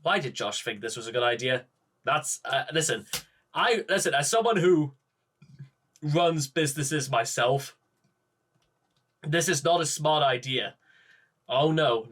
Why did Josh think this was a good idea? That's listen, as someone who runs businesses myself, this is not a smart idea. Oh no.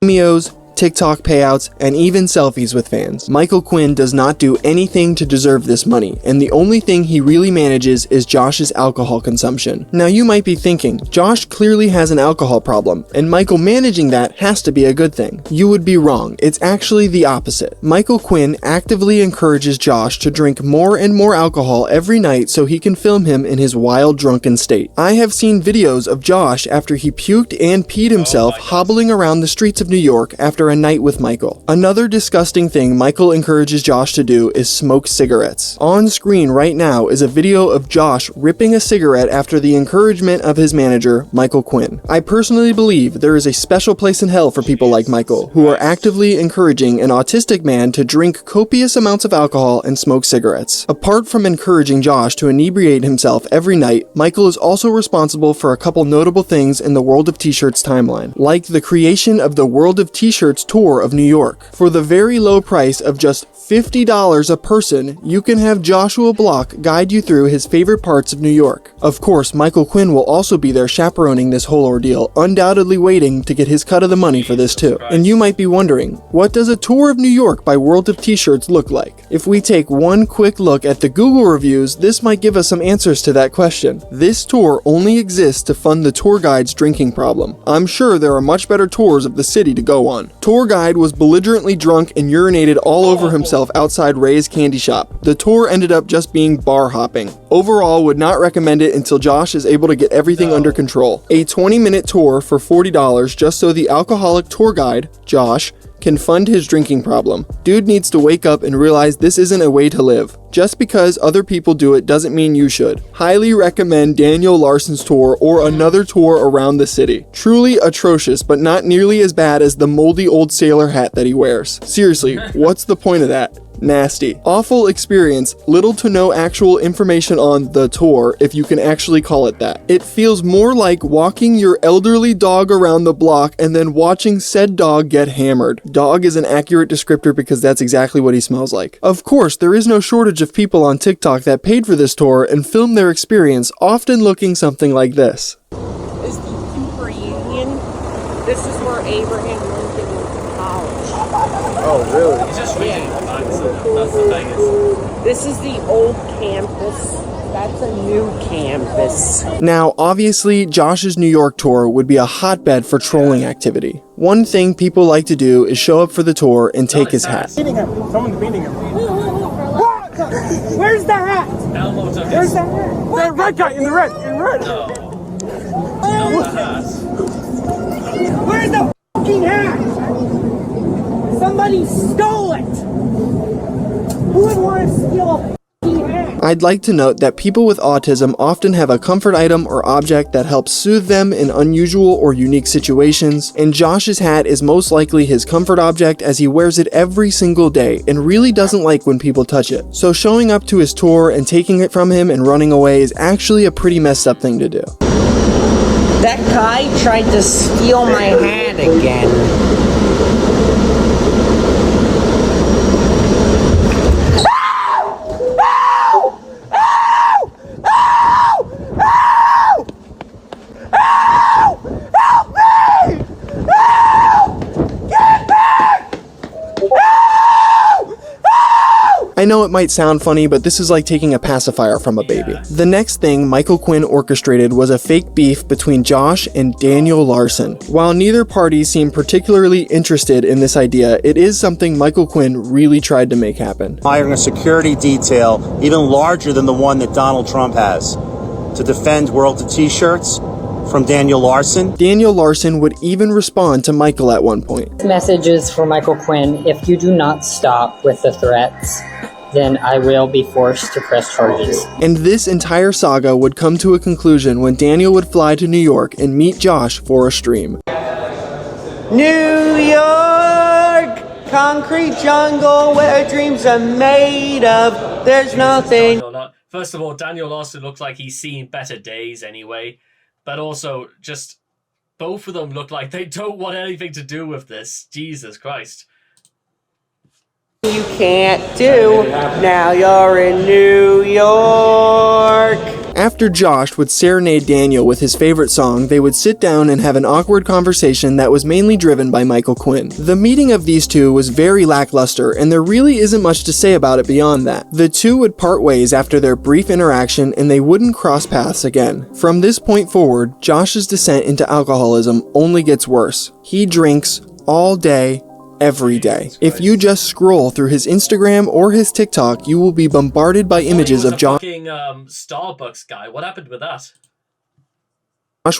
Cameos, TikTok payouts, and even selfies with fans. Michael Quinn does not do anything to deserve this money, and the only thing he really manages is Josh's alcohol consumption. Now you might be thinking, Josh clearly has an alcohol problem, and Michael managing that has to be a good thing. You would be wrong. It's actually the opposite. Michael Quinn actively encourages Josh to drink more and more alcohol every night so he can film him in his wild drunken state. I have seen videos of Josh after he puked and peed himself hobbling around the streets of New York after a night with Michael. Another disgusting thing Michael encourages Josh to do is smoke cigarettes. On screen right now is a video of Josh ripping a cigarette after the encouragement of his manager, Michael Quinn. I personally believe there is a special place in hell for people like Michael, who are actively encouraging an autistic man to drink copious amounts of alcohol and smoke cigarettes. Apart from encouraging Josh to inebriate himself every night, Michael is also responsible for a couple notable things in the World of T-Shirts timeline, like the creation of the World of T-Shirts tour of New York. For the very low price of just $50 a person, you can have Joshua Block guide you through his favorite parts of New York. Of course, Michael Quinn will also be there chaperoning this whole ordeal, undoubtedly waiting to get his cut of the money for this too. And you might be wondering, what does a tour of New York by World of T-Shirts look like? If we take one quick look at the Google reviews, this might give us some answers to that question. This tour only exists to fund the tour guide's drinking problem. I'm sure there are much better tours of the city to go on. Tour guide was belligerently drunk and urinated all over himself outside Ray's candy shop. The tour ended up just being bar hopping. Overall, would not recommend it until Josh is able to get everything under control. A 20-minute tour for $40 just so the alcoholic tour guide, Josh, can fund his drinking problem. Dude needs to wake up and realize this isn't a way to live. Just because other people do it doesn't mean you should. Highly recommend Daniel Larson's tour or another tour around the city. Truly atrocious, but not nearly as bad as the moldy old sailor hat that he wears. Seriously, what's the point of that? Nasty. Awful experience, little to no actual information on the tour, if you can actually call it that. It feels more like walking your elderly dog around the block and then watching said dog get hammered. Dog is an accurate descriptor because that's exactly what he smells like. Of course, there is no shortage of people on TikTok that paid for this tour and filmed their experience, often looking something like this. Is the Cooper Union. This is where Abraham Lincoln went to college. Oh, really? He's just reading that's the Vegas. This is the old campus. That's a new campus. Now, obviously, Josh's New York tour would be a hotbed for trolling activity. One thing people like to do is show up for the tour and take his hat. Someone's beating him. Where's the hat? Elmo took Where's the hat? The red guy in the red. No. Not the hat. Where's the fucking hat? Somebody stole it! Who would want to steal a fucking hat? I'd like to note that people with autism often have a comfort item or object that helps soothe them in unusual or unique situations, and Josh's hat is most likely his comfort object as he wears it every single day and really doesn't like when people touch it. So showing up to his tour and taking it from him and running away is actually a pretty messed up thing to do. That guy tried to steal my hat again. I know it might sound funny, but this is like taking a pacifier from a baby. The next thing Michael Quinn orchestrated was a fake beef between Josh and Daniel Larson. While neither party seemed particularly interested in this idea, it is something Michael Quinn really tried to make happen. Hiring a security detail even larger than the one that Donald Trump has to defend World of T-Shirts from Daniel Larson. Daniel Larson would even respond to Michael at one point. Messages for Michael Quinn: if you do not stop with the threats, then I will be forced to press charges. And this entire saga would come to a conclusion when Daniel would fly to New York and meet Josh for a stream. New York, concrete jungle where dreams are made of. There's nothing. First of all, Daniel Larson looks like he's seen better days anyway, but also just both of them look like they don't want anything to do with this. Jesus Christ. You can't do, now you're in New York. After Josh would serenade Daniel with his favorite song, they would sit down and have an awkward conversation that was mainly driven by Michael Quinn. The meeting of these two was very lackluster, and there really isn't much to say about it beyond that. The two would part ways after their brief interaction, and they wouldn't cross paths again. From this point forward, Josh's descent into alcoholism only gets worse. He drinks all day, every day. If you just scroll through his Instagram or his TikTok, you will be bombarded by images of Josh Fucking Starbucks guy. What happened with that?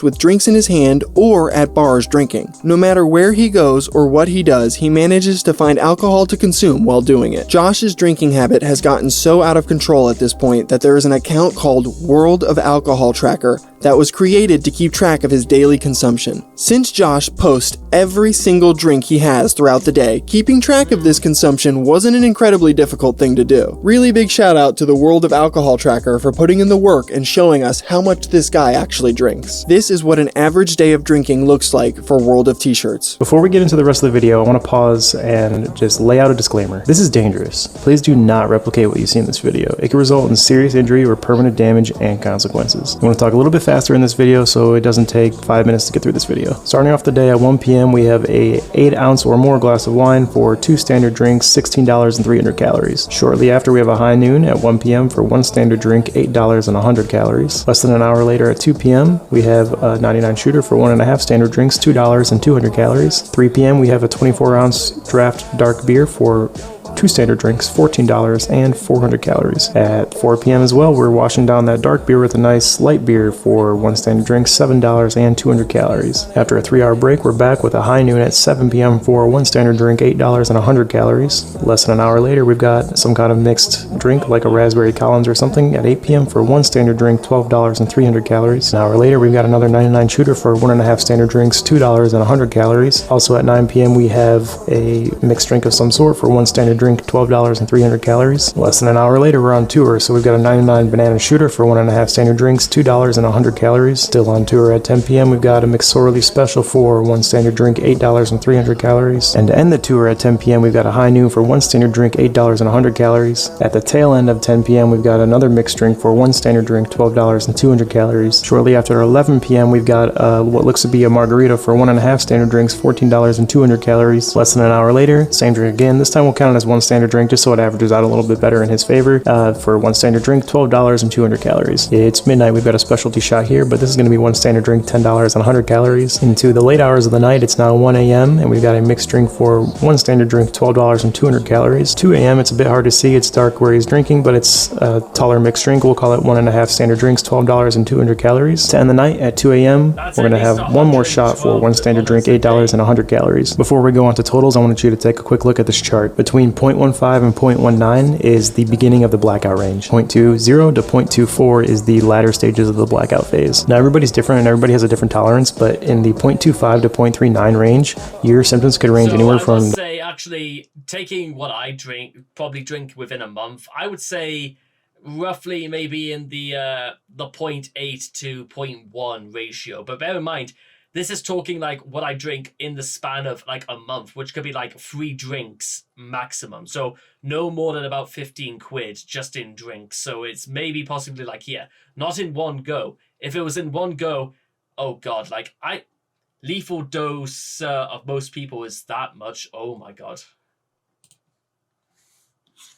with drinks in his hand or at bars drinking. No matter where he goes or what he does, he manages to find alcohol to consume while doing it. Josh's drinking habit has gotten so out of control at this point that there is an account called World of Alcohol Tracker that was created to keep track of his daily consumption. Since Josh posts every single drink he has throughout the day, keeping track of this consumption wasn't an incredibly difficult thing to do. Really big shout out to the World of Alcohol Tracker for putting in the work and showing us how much this guy actually drinks. This is what an average day of drinking looks like for World of T-Shirts. Before we get into the rest of the video, I want to pause and just lay out a disclaimer. This is dangerous. Please do not replicate what you see in this video. It can result in serious injury or permanent damage and consequences. I'm going to talk a little bit faster in this video so it doesn't take 5 minutes to get through this video. Starting off the day at 1 p.m. we have a 8 ounce or more glass of wine for 2 standard drinks, $16 and 300 calories. Shortly after we have a high noon at 1 p.m. for 1 standard drink, $8 and 100 calories. Less than an hour later at 2 p.m. we have a 99 shooter for 1.5 standard drinks, $2 and 200 calories. 3 p.m. we have a 24 ounce draft dark beer for 2 standard drinks, $14 and 400 calories. At 4 p.m. as well, we're washing down that dark beer with a nice light beer for 1 standard drink, $7 and 200 calories. After a 3-hour break, we're back with a high noon at 7 p.m. for 1 standard drink, $8 and 100 calories. Less than an hour later, we've got some kind of mixed drink like a raspberry Collins or something at 8 p.m. for 1 standard drink, $12 and 300 calories. An hour later, we've got another 99 shooter for 1.5 standard drinks, $2 and 100 calories. Also at 9 p.m. we have a mixed drink of some sort for 1 standard drink, $12 and 300 calories. Less than an hour later, we're on tour, so we've got a 99 banana shooter for 1.5 standard drinks, $2 and 100 calories. Still on tour at 10 p.m. we've got a McSorley special for 1 standard drink, $8 and 300 calories. And to end the tour at 10 p.m. we've got a high noon for 1 standard drink, $8 and 100 calories. At the tail end of 10 p.m. we've got another mixed drink for 1 standard drink, $12 and 200 calories. Shortly after 11 p.m. we've got what looks to be a margarita for 1.5 standard drinks, $14 and 200 calories. Less than an hour later, same drink again. This time we'll count it as 1 standard drink just so it averages out a little bit better in his favor. For 1 standard drink, $12 and 200 calories. It's midnight, we've got a specialty shot here, but this is going to be 1 standard drink, $10 and 100 calories. Into the late hours of the night, it's now 1 a.m. and we've got a mixed drink for 1 standard drink, $12 and 200 calories. 2 a.m. it's a bit hard to see, it's dark where he's drinking, but it's a taller mixed drink. We'll call it 1.5 standard drinks, $12 and 200 calories. To end the night at 2 a.m. we're going to have one more shot for 1 standard drink, $8 and 100 calories. Before we go on to totals, I wanted you to take a quick look at this chart. Between 0.15 and 0.19 is the beginning of the blackout range. 0.20 to 0.24 is the latter stages of the blackout phase. Now everybody's different and everybody has a different tolerance, but in the 0.25 to 0.39 range, your symptoms could range anywhere from... I would say, actually, taking what I probably drink within a month, I would say roughly maybe in the 0.8 to 0.1 ratio. But bear in mind, this is talking like what I drink in the span of like a month, which could be like 3 drinks maximum. So no more than about 15 quid just in drinks. So it's maybe possibly like, yeah, not in one go. If it was in one go, oh God, like lethal dose of most people is that much. Oh my God.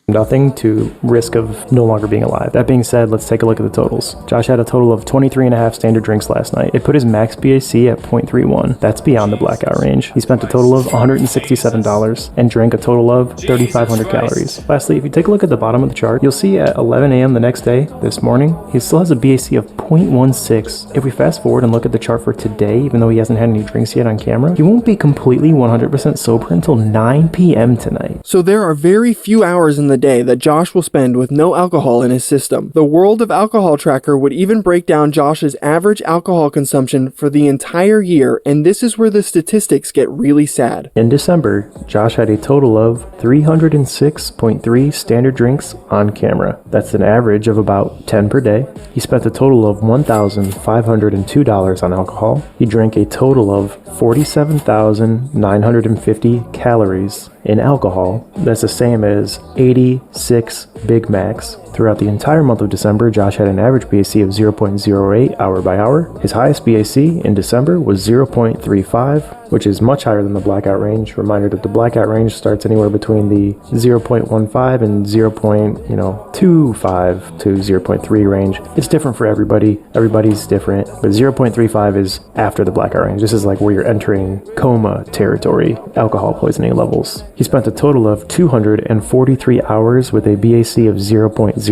Nothing to risk of no longer being alive. That being said, let's take a look at the totals. Josh had a total of 23.5 standard drinks last night. It put his max BAC at 0.31. That's beyond the blackout range. He spent a total of $167 and drank a total of 3,500 calories. Lastly, if you take a look at the bottom of the chart, you'll see at 11 a.m. the next day, this morning, he still has a BAC of 0.16. If we fast forward and look at the chart for today, even though he hasn't had any drinks yet on camera, he won't be completely 100% sober until 9 p.m. tonight. So there are very few hours in the day that Josh will spend with no alcohol in his system. The World of Alcohol Tracker would even break down Josh's average alcohol consumption for the entire year, and this is where the statistics get really sad. In December, Josh had a total of 306.3 standard drinks on camera. That's an average of about 10 per day. He spent a total of $1,502 on alcohol. He drank a total of 47,950 calories In alcohol, that's the same as 86 Big Macs. Throughout the entire month of December, Josh had an average BAC of 0.08 hour by hour. His highest BAC in December was 0.35, which is much higher than the blackout range. Reminder that the blackout range starts anywhere between the 0.15 and 0.25 to 0.3 range. It's different for everybody. Everybody's different, but 0.35 is after the blackout range. This is like where you're entering coma territory, alcohol poisoning levels. He spent a total of 243 hours with a BAC of 0.00.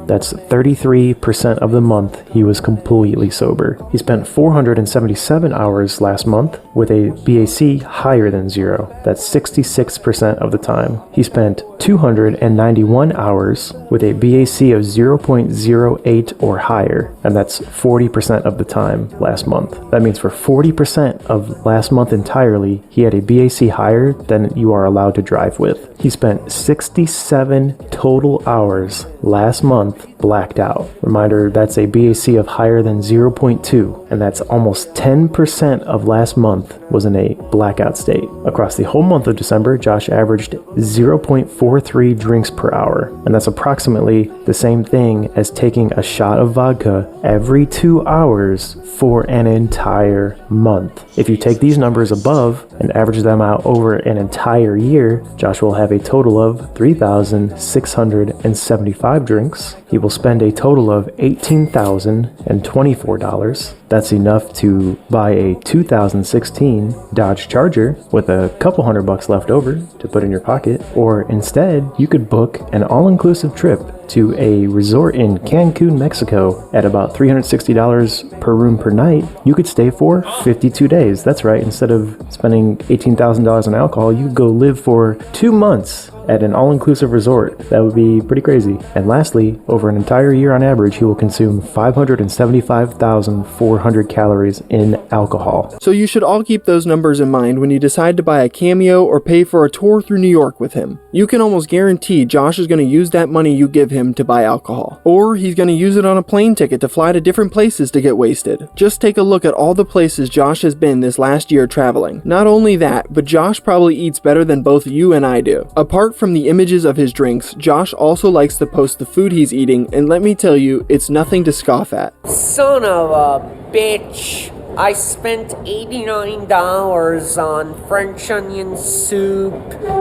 That's 33% of the month he was completely sober. He spent 477 hours last month with a BAC higher than 0. That's 66% of the time. He spent 291 hours with a BAC of 0.08 or higher, and that's 40% of the time last month. That means for 40% of last month entirely, he had a BAC higher than you are allowed to drive with. He spent 67 total hours last month blacked out. Reminder, that's a BAC of higher than 0.2, and that's almost 10% of last month was in a blackout state. Across the whole month of December, Josh averaged 0.43 drinks per hour, and that's approximately the same thing as taking a shot of vodka every 2 hours for an entire month. If you take these numbers above and average them out over an entire year, Josh will have a total of 3,675 drinks. He will spend a total of $18,024. That's enough to buy a 2016 Dodge Charger with a couple $100 left over to put in your pocket. Or instead, you could book an all-inclusive trip to a resort in Cancun, Mexico at about $360 per room per night. You could stay for 52 days. That's right, instead of spending $18,000 on alcohol, you could go live for 2 months at an all-inclusive resort. That would be pretty crazy. And lastly, over an entire year on average, he will consume 575,400 calories in alcohol. So you should all keep those numbers in mind when you decide to buy a Cameo or pay for a tour through New York with him. You can almost guarantee Josh is going to use that money you give him to buy alcohol. Or he's going to use it on a plane ticket to fly to different places to get wasted. Just take a look at all the places Josh has been this last year traveling. Not only that, but Josh probably eats better than both you and I do. Apart from the images of his drinks, Josh also likes to post the food he's eating, and let me tell you, it's nothing to scoff at. Son of a bitch. I spent $89 on French onion soup,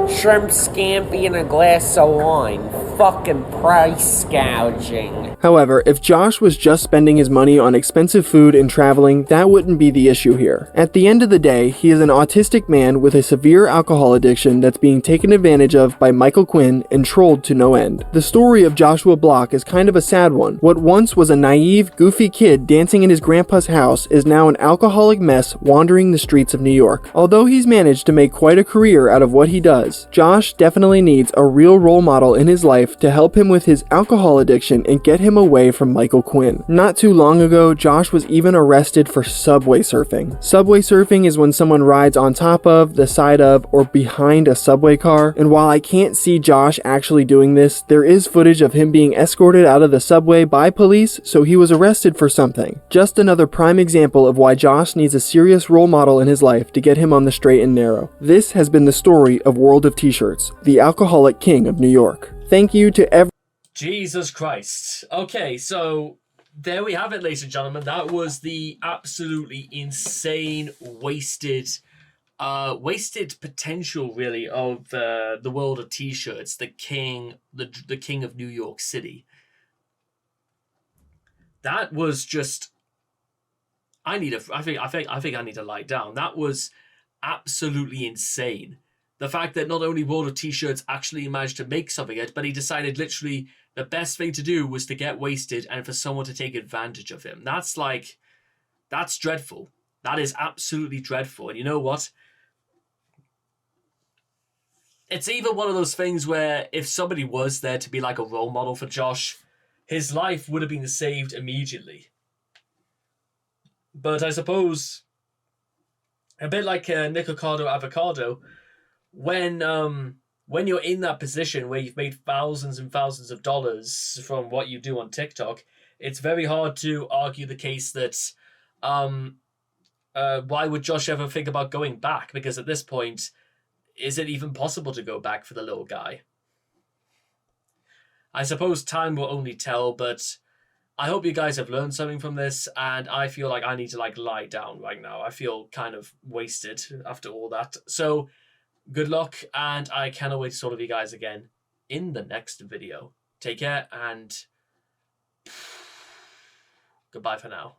shrimp scampi, and a glass of wine. Fucking price gouging. However, if Josh was just spending his money on expensive food and traveling, that wouldn't be the issue here. At the end of the day, he is an autistic man with a severe alcohol addiction that's being taken advantage of by Michael Quinn and trolled to no end. The story of Joshua Block is kind of a sad one. What once was a naive, goofy kid dancing in his grandpa's house is now an alcoholic mess wandering the streets of New York. Although he's managed to make quite a career out of what he does, Josh definitely needs a real role model in his life to help him with his alcohol addiction and get him away from Michael Quinn. Not too long ago, Josh was even arrested for subway surfing. Subway surfing is when someone rides on top of, the side of, or behind a subway car, and while I can't see Josh actually doing this, there is footage of him being escorted out of the subway by police, so he was arrested for something. Just another prime example of why Josh needs a serious role model in his life to get him on the straight and narrow. This has been the story of World of T-Shirts, the alcoholic king of New York. Thank you to everyone. Jesus Christ. Okay, so there we have it, ladies and gentlemen. That was the absolutely insane, wasted potential, really, of the world of T-shirts. The king of New York City. That was just. I think I need to lie down. That was absolutely insane. The fact that not only World of T-Shirts actually managed to make something of it, but he decided literally the best thing to do was to get wasted and for someone to take advantage of him. That's dreadful. That is absolutely dreadful. And you know what? It's even one of those things where if somebody was there to be like a role model for Josh, his life would have been saved immediately. But I suppose, a bit like Nicocado Avocado, when you're in that position where you've made thousands and thousands of dollars from what you do on TikTok, it's very hard to argue the case that why would Josh ever think about going back? Because at this point, is it even possible to go back for the little guy? I suppose time will only tell, but I hope you guys have learned something from this, and I feel like I need to lie down right now. I feel kind of wasted after all that. So good luck, and I cannot wait to talk to you guys again in the next video. Take care, and goodbye for now.